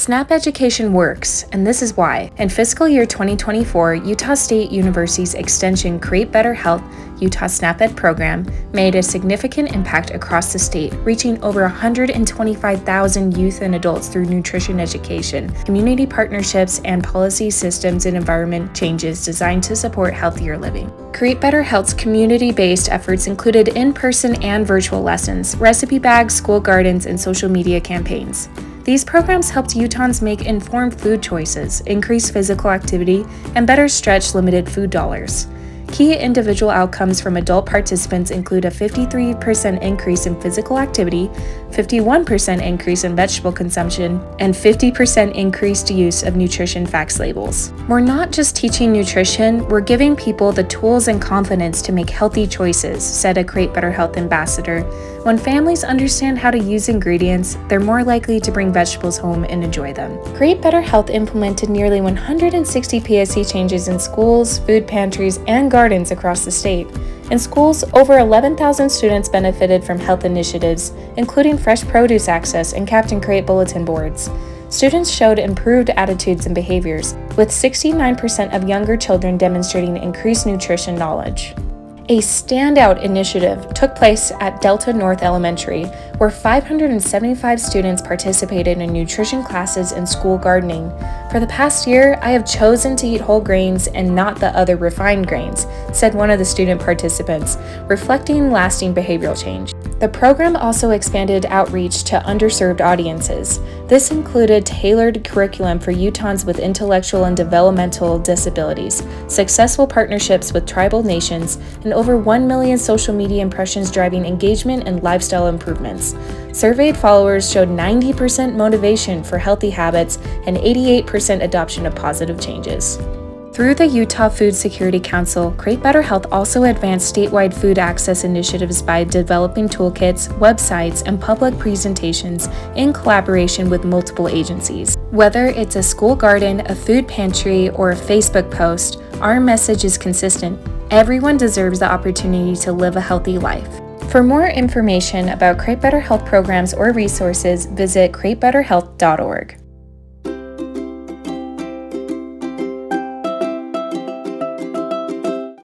SNAP education works, and this is why. In fiscal year 2024, Utah State University's extension Create Better Health Utah SNAP Ed program made a significant impact across the state, reaching over 125,000 youth and adults through nutrition education, community partnerships, and policy systems and environment changes designed to support healthier living. Create Better Health's community-based efforts included in-person and virtual lessons, recipe bags, school gardens, and social media campaigns. These programs helped Utahns make informed food choices, increase physical activity, and better stretch limited food dollars. Key individual outcomes from adult participants include a 53% increase in physical activity, 51% increase in vegetable consumption, and 50% increased use of nutrition facts labels. We're not just teaching nutrition, we're giving people the tools and confidence to make healthy choices, said a Create Better Health ambassador. When families understand how to use ingredients, they're more likely to bring vegetables home and enjoy them. Create Better Health implemented nearly 160 PSC changes in schools, food pantries, and gardens across the state. In schools, over 11,000 students benefited from health initiatives, including fresh produce access and Captain Create bulletin boards. Students showed improved attitudes and behaviors, with 69% of younger children demonstrating increased nutrition knowledge. A standout initiative took place at Delta North Elementary, where 575 students participated in nutrition classes and school gardening. For the past year, I have chosen to eat whole grains and not the other refined grains, said one of the student participants, reflecting lasting behavioral change. The program also expanded outreach to underserved audiences. This included tailored curriculum for Utahns with intellectual and developmental disabilities, successful partnerships with tribal nations, and over 1 million social media impressions driving engagement and lifestyle improvements. Surveyed followers showed 90% motivation for healthy habits and 88% adoption of positive changes. Through the Utah Food Security Council, Create Better Health also advanced statewide food access initiatives by developing toolkits, websites, and public presentations in collaboration with multiple agencies. Whether it's a school garden, a food pantry, or a Facebook post, our message is consistent. Everyone deserves the opportunity to live a healthy life. For more information about Create Better Health programs or resources, visit createbetterhealth.org.